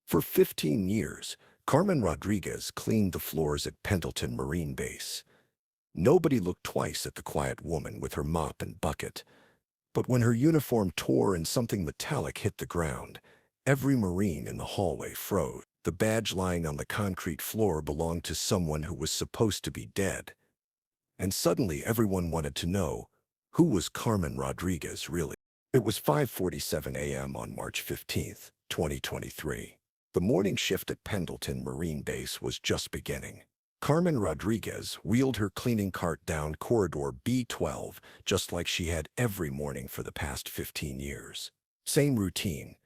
For 15 years, Carmen Rodriguez cleaned the floors at Pendleton Marine Base. Nobody looked twice at the quiet woman with her mop and bucket. But when her uniform tore and something metallic hit the ground, every Marine in the hallway froze. The badge lying on the concrete floor belonged to someone who was supposed to be dead. And suddenly everyone wanted to know, who was Carmen Rodriguez really? It was 5:47 a.m. on March 15th, 2023. The morning shift at Pendleton Marine Base was just beginning. Carmen Rodriguez wheeled her cleaning cart down corridor B12 just like she had every morning for the past 15 years. Same routine,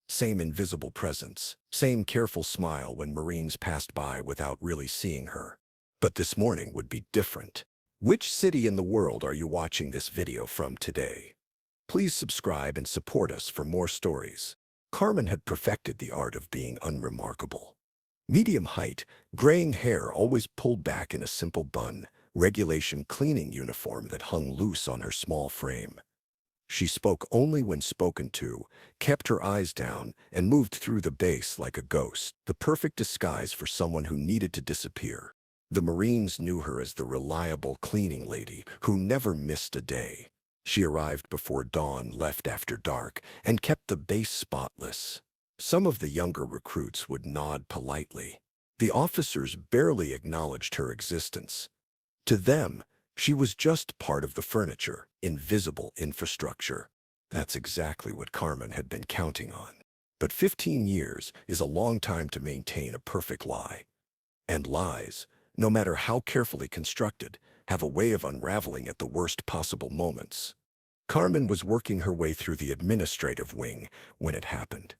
same invisible presence, same careful smile when Marines passed by without really seeing her. But this morning would be different. Which city in the world are you watching this video from today? Please subscribe and support us for more stories. Carmen had perfected the art of being unremarkable. Medium height, graying hair always pulled back in a simple bun, regulation cleaning uniform that hung loose on her small frame. She spoke only when spoken to, kept her eyes down, and moved through the base like a ghost, the perfect disguise for someone who needed to disappear. The Marines knew her as the reliable cleaning lady who never missed a day. She arrived before dawn, left after dark, and kept the base spotless. Some of the younger recruits would nod politely. The officers barely acknowledged her existence. To them, she was just part of the furniture, invisible infrastructure. That's exactly what Carmen had been counting on. But 15 years is a long time to maintain a perfect lie. And lies, no matter how carefully constructed, have a way of unraveling at the worst possible moments. Carmen was working her way through the administrative wing when it happened.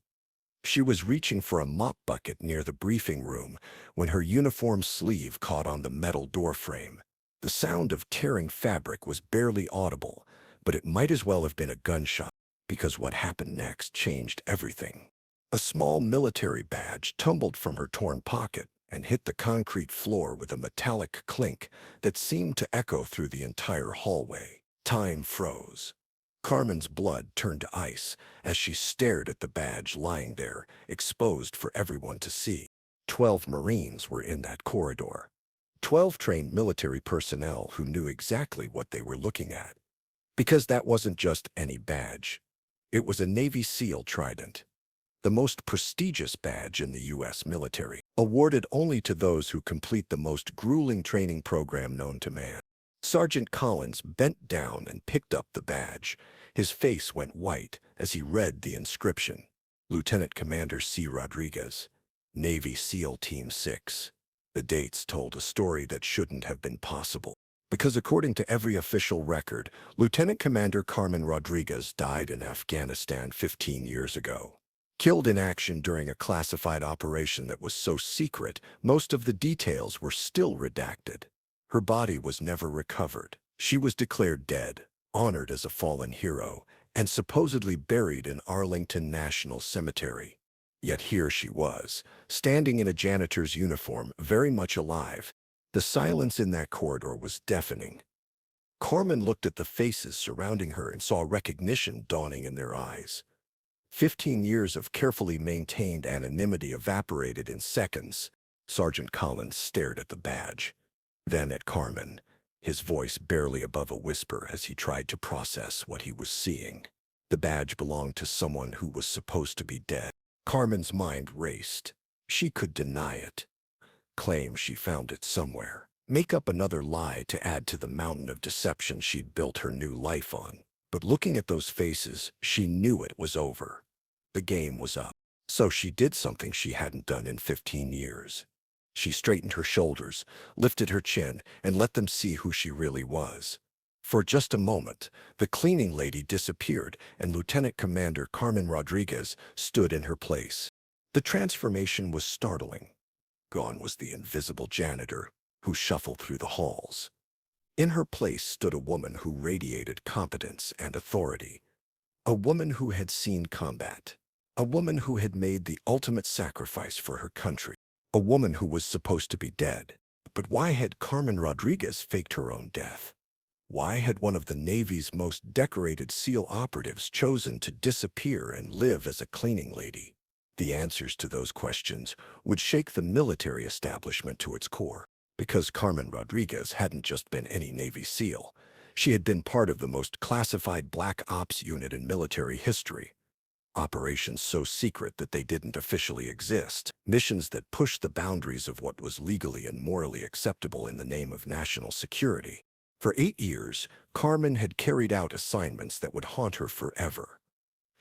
She was reaching for a mop bucket near the briefing room when her uniform sleeve caught on the metal doorframe. The sound of tearing fabric was barely audible, but it might as well have been a gunshot, because what happened next changed everything. A small military badge tumbled from her torn pocket and hit the concrete floor with a metallic clink that seemed to echo through the entire hallway. Time froze. Carmen's blood turned to ice as she stared at the badge lying there, exposed for everyone to see. 12 Marines were in that corridor. 12 trained military personnel who knew exactly what they were looking at. Because that wasn't just any badge. It was a Navy SEAL Trident, the most prestigious badge in the U.S. military, awarded only to those who complete the most grueling training program known to man. Sergeant Collins bent down and picked up the badge. His face went white as he read the inscription. Lieutenant Commander C. Rodriguez, Navy SEAL Team 6. The dates told a story that shouldn't have been possible. Because according to every official record, Lieutenant Commander Carmen Rodriguez died in Afghanistan 15 years ago. Killed in action during a classified operation that was so secret, most of the details were still redacted. Her body was never recovered. She was declared dead, honored as a fallen hero, and supposedly buried in Arlington National Cemetery. Yet here she was, standing in a janitor's uniform, very much alive. The silence in that corridor was deafening. Carmen looked at the faces surrounding her and saw recognition dawning in their eyes. 15 years of carefully maintained anonymity evaporated in seconds. Sergeant Collins stared at the badge, then at Carmen, his voice barely above a whisper as he tried to process what he was seeing. The badge belonged to someone who was supposed to be dead. Carmen's mind raced. She could deny it, claim she found it somewhere, make up another lie to add to the mountain of deception she'd built her new life on. But looking at those faces, she knew it was over. The game was up. So she did something she hadn't done in 15 years. She straightened her shoulders, lifted her chin, and let them see who she really was. For just a moment, the cleaning lady disappeared and Lieutenant Commander Carmen Rodriguez stood in her place. The transformation was startling. Gone was the invisible janitor who shuffled through the halls. In her place stood a woman who radiated competence and authority. A woman who had seen combat. A woman who had made the ultimate sacrifice for her country. A woman who was supposed to be dead. But why had Carmen Rodriguez faked her own death? Why had one of the Navy's most decorated SEAL operatives chosen to disappear and live as a cleaning lady? The answers to those questions would shake the military establishment to its core, because Carmen Rodriguez hadn't just been any Navy SEAL. She had been part of the most classified black ops unit in military history. Operations so secret that they didn't officially exist. Missions that pushed the boundaries of what was legally and morally acceptable in the name of national security. For 8 years, Carmen had carried out assignments that would haunt her forever.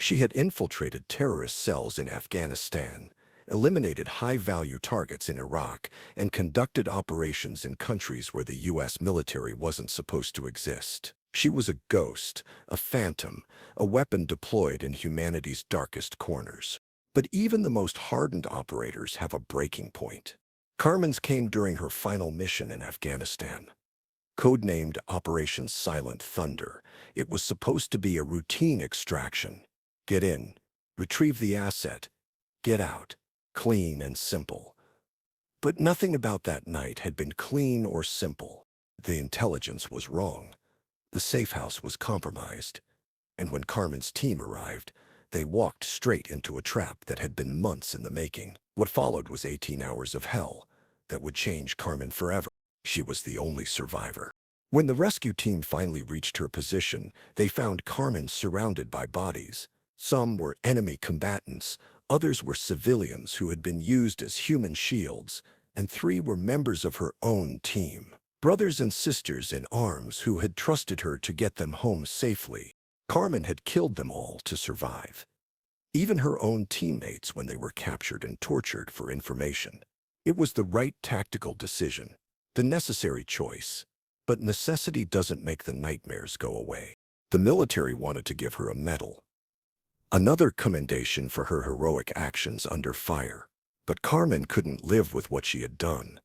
She had infiltrated terrorist cells in Afghanistan, eliminated high-value targets in Iraq, and conducted operations in countries where the U.S. military wasn't supposed to exist. She was a ghost, a phantom, a weapon deployed in humanity's darkest corners. But even the most hardened operators have a breaking point. Carmen's came during her final mission in Afghanistan. Codenamed Operation Silent Thunder, it was supposed to be a routine extraction. Get in, retrieve the asset, get out. Clean and simple. But nothing about that night had been clean or simple. The intelligence was wrong. The safe house was compromised. And when Carmen's team arrived, they walked straight into a trap that had been months in the making. What followed was 18 hours of hell that would change Carmen forever. She was the only survivor. When the rescue team finally reached her position, they found Carmen surrounded by bodies. Some were enemy combatants, others were civilians who had been used as human shields, and 3 were members of her own team. Brothers and sisters in arms who had trusted her to get them home safely. Carmen had killed them all to survive. Even her own teammates when they were captured and tortured for information. It was the right tactical decision, the necessary choice. But necessity doesn't make the nightmares go away. The military wanted to give her a medal. Another commendation for her heroic actions under fire. But Carmen couldn't live with what she had done.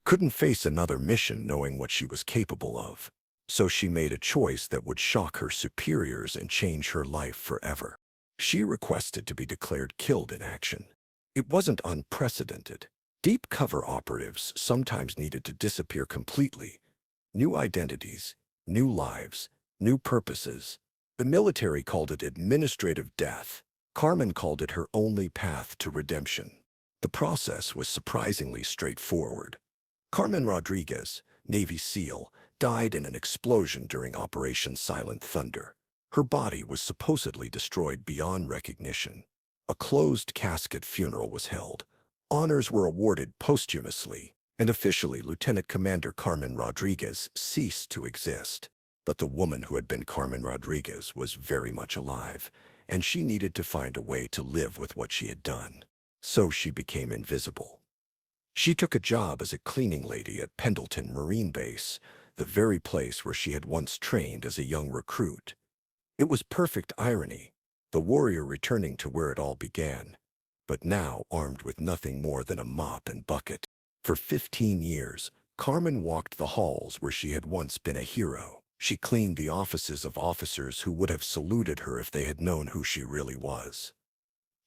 Couldn't face another mission knowing what she was capable of. So she made a choice that would shock her superiors and change her life forever. She requested to be declared killed in action. It wasn't unprecedented. Deep cover operatives sometimes needed to disappear completely. New identities, new lives, new purposes. The military called it administrative death. Carmen called it her only path to redemption. The process was surprisingly straightforward. Carmen Rodriguez, Navy SEAL, died in an explosion during Operation Silent Thunder. Her body was supposedly destroyed beyond recognition. A closed casket funeral was held. Honors were awarded posthumously, and officially Lieutenant Commander Carmen Rodriguez ceased to exist. But the woman who had been Carmen Rodriguez was very much alive, and she needed to find a way to live with what she had done. So she became invisible. She took a job as a cleaning lady at Pendleton Marine Base, the very place where she had once trained as a young recruit. It was perfect irony, the warrior returning to where it all began, but now armed with nothing more than a mop and bucket. For 15 years, Carmen walked the halls where she had once been a hero. She cleaned the offices of officers who would have saluted her if they had known who she really was.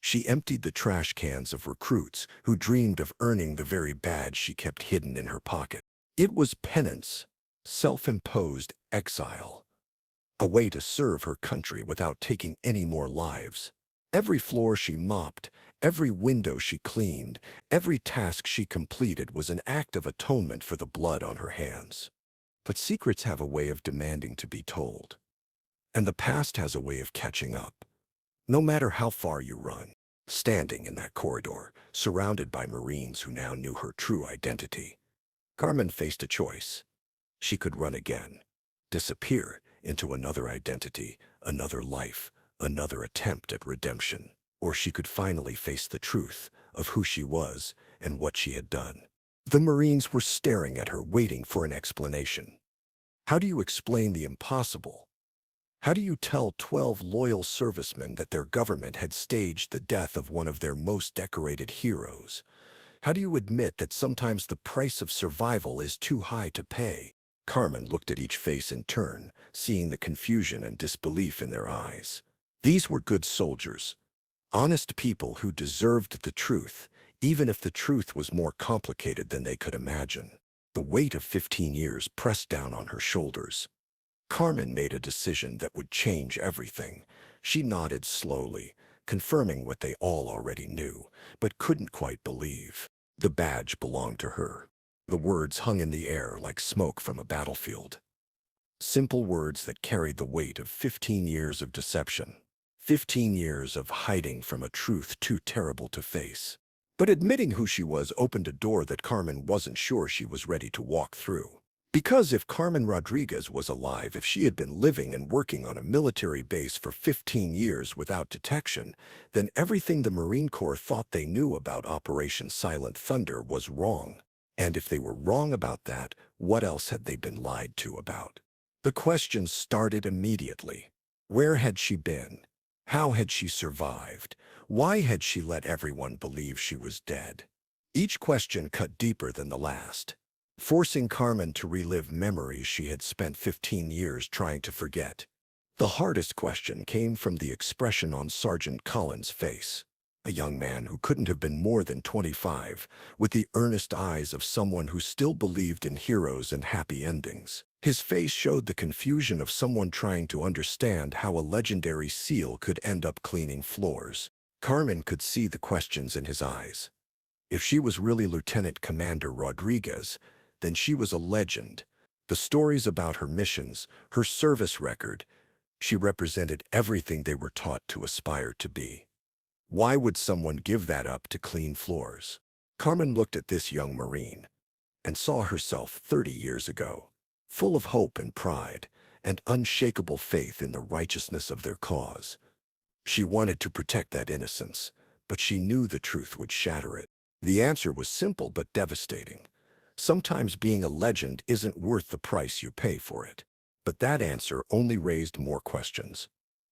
She emptied the trash cans of recruits who dreamed of earning the very badge she kept hidden in her pocket. It was penance, self-imposed exile, a way to serve her country without taking any more lives. Every floor she mopped, every window she cleaned, every task she completed was an act of atonement for the blood on her hands. But secrets have a way of demanding to be told. And the past has a way of catching up. No matter how far you run, standing in that corridor, surrounded by Marines who now knew her true identity, Carmen faced a choice. She could run again, disappear into another identity, another life, another attempt at redemption. Or she could finally face the truth of who she was and what she had done. The Marines were staring at her, waiting for an explanation. How do you explain the impossible? How do you tell 12 loyal servicemen that their government had staged the death of one of their most decorated heroes? How do you admit that sometimes the price of survival is too high to pay? Carmen looked at each face in turn, seeing the confusion and disbelief in their eyes. These were good soldiers, honest people who deserved the truth, even if the truth was more complicated than they could imagine. The weight of 15 years pressed down on her shoulders. Carmen made a decision that would change everything. She nodded slowly, confirming what they all already knew, but couldn't quite believe. The badge belonged to her. The words hung in the air like smoke from a battlefield. Simple words that carried the weight of 15 years of deception. 15 years of hiding from a truth too terrible to face. But admitting who she was opened a door that Carmen wasn't sure she was ready to walk through. Because if Carmen Rodriguez was alive, if she had been living and working on a military base for 15 years without detection, then everything the Marine Corps thought they knew about Operation Silent Thunder was wrong. And if they were wrong about that, what else had they been lied to about? The questions started immediately. Where had she been? How had she survived? Why had she let everyone believe she was dead? Each question cut deeper than the last, forcing Carmen to relive memories she had spent 15 years trying to forget. The hardest question came from the expression on Sergeant Collins' face, a young man who couldn't have been more than 25, with the earnest eyes of someone who still believed in heroes and happy endings. His face showed the confusion of someone trying to understand how a legendary SEAL could end up cleaning floors. Carmen could see the questions in his eyes. If she was really Lieutenant Commander Rodriguez, then she was a legend. The stories about her missions, her service record, she represented everything they were taught to aspire to be. Why would someone give that up to clean floors? Carmen looked at this young Marine and saw herself 30 years ago, full of hope and pride and unshakable faith in the righteousness of their cause. She wanted to protect that innocence, but she knew the truth would shatter it. The answer was simple but devastating. Sometimes being a legend isn't worth the price you pay for it. But that answer only raised more questions.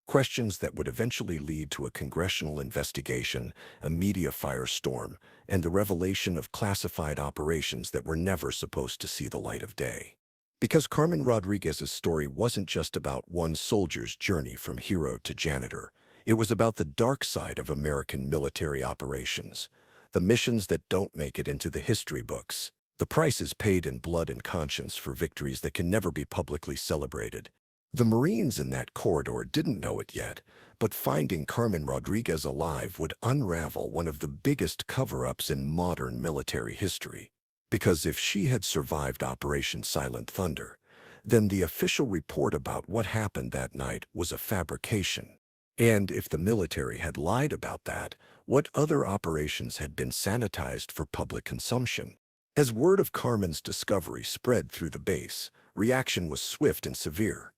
Questions that would eventually lead to a congressional investigation, a media firestorm, and the revelation of classified operations that were never supposed to see the light of day. Because Carmen Rodriguez's story wasn't just about one soldier's journey from hero to janitor. It was about the dark side of American military operations, the missions that don't make it into the history books, the prices paid in blood and conscience for victories that can never be publicly celebrated. The Marines in that corridor didn't know it yet, but finding Carmen Rodriguez alive would unravel one of the biggest cover-ups in modern military history. Because if she had survived Operation Silent Thunder, then the official report about what happened that night was a fabrication. And if the military had lied about that, what other operations had been sanitized for public consumption? As word of Carmen's discovery spread through the base, reaction was swift and severe.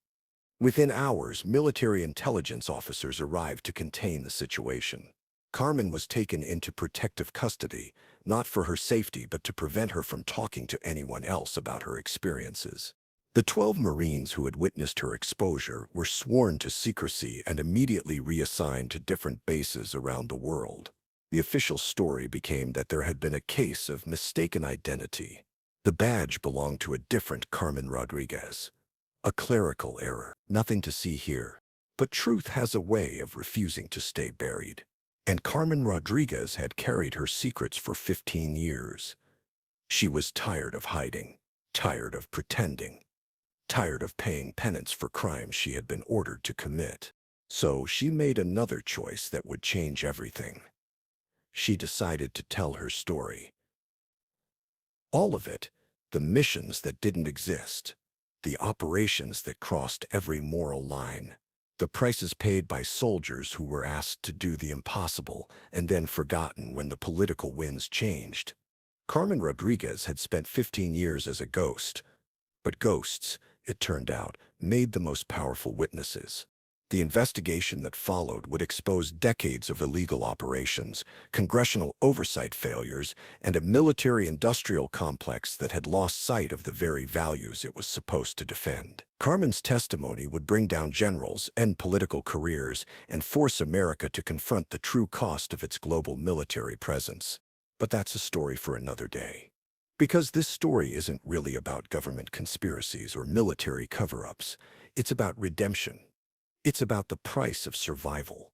Within hours, military intelligence officers arrived to contain the situation. Carmen was taken into protective custody, not for her safety but to prevent her from talking to anyone else about her experiences. The 12 Marines who had witnessed her exposure were sworn to secrecy and immediately reassigned to different bases around the world. The official story became that there had been a case of mistaken identity. The badge belonged to a different Carmen Rodriguez. A clerical error, nothing to see here. But truth has a way of refusing to stay buried. And Carmen Rodriguez had carried her secrets for 15 years. She was tired of hiding, tired of pretending, tired of paying penance for crimes she had been ordered to commit. So she made another choice that would change everything. She decided to tell her story. All of it, the missions that didn't exist, the operations that crossed every moral line, the prices paid by soldiers who were asked to do the impossible and then forgotten when the political winds changed. Carmen Rodriguez had spent 15 years as a ghost, but ghosts, it turned out, made the most powerful witnesses. The investigation that followed would expose decades of illegal operations, congressional oversight failures, and a military-industrial complex that had lost sight of the very values it was supposed to defend. Carmen's testimony would bring down generals, end political careers, and force America to confront the true cost of its global military presence. But that's a story for another day. Because this story isn't really about government conspiracies or military cover-ups. It's about redemption. It's about the price of survival.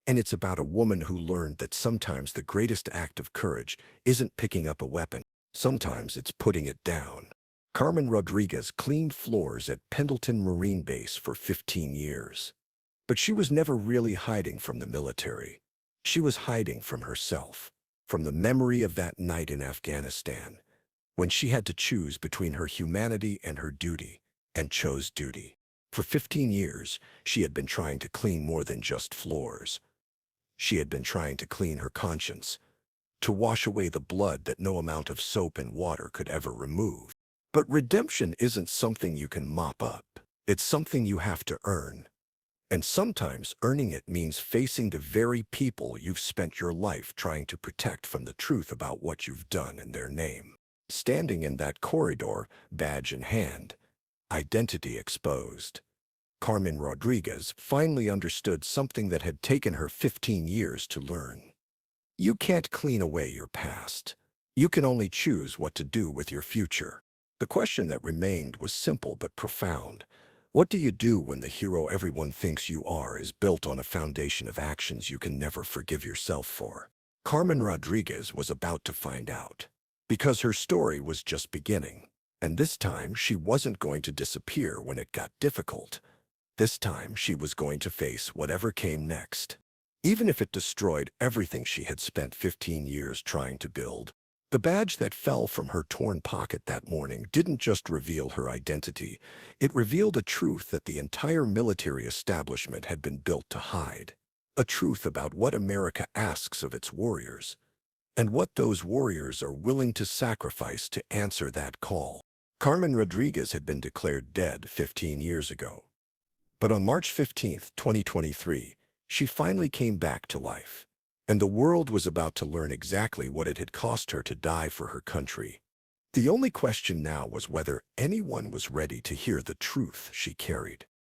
And it's about a woman who learned that sometimes the greatest act of courage isn't picking up a weapon. Sometimes it's putting it down. Carmen Rodriguez cleaned floors at Pendleton Marine Base for 15 years. But she was never really hiding from the military. She was hiding from herself, from the memory of that night in Afghanistan, when she had to choose between her humanity and her duty, and chose duty. For 15 years, she had been trying to clean more than just floors. She had been trying to clean her conscience, to wash away the blood that no amount of soap and water could ever remove. But redemption isn't something you can mop up. It's something you have to earn. And sometimes earning it means facing the very people you've spent your life trying to protect from the truth about what you've done in their name. Standing in that corridor, badge in hand, identity exposed, Carmen Rodriguez finally understood something that had taken her 15 years to learn. You can't clean away your past. You can only choose what to do with your future. The question that remained was simple but profound. What do you do when the hero everyone thinks you are is built on a foundation of actions you can never forgive yourself for? Carmen Rodriguez was about to find out. Because her story was just beginning. And this time she wasn't going to disappear when it got difficult. This time she was going to face whatever came next. Even if it destroyed everything she had spent 15 years trying to build. The badge that fell from her torn pocket that morning didn't just reveal her identity. It revealed a truth that the entire military establishment had been built to hide. A truth about what America asks of its warriors, and what those warriors are willing to sacrifice to answer that call. Carmen Rodriguez had been declared dead 15 years ago. But on March 15, 2023, she finally came back to life. And the world was about to learn exactly what it had cost her to die for her country. The only question now was whether anyone was ready to hear the truth she carried.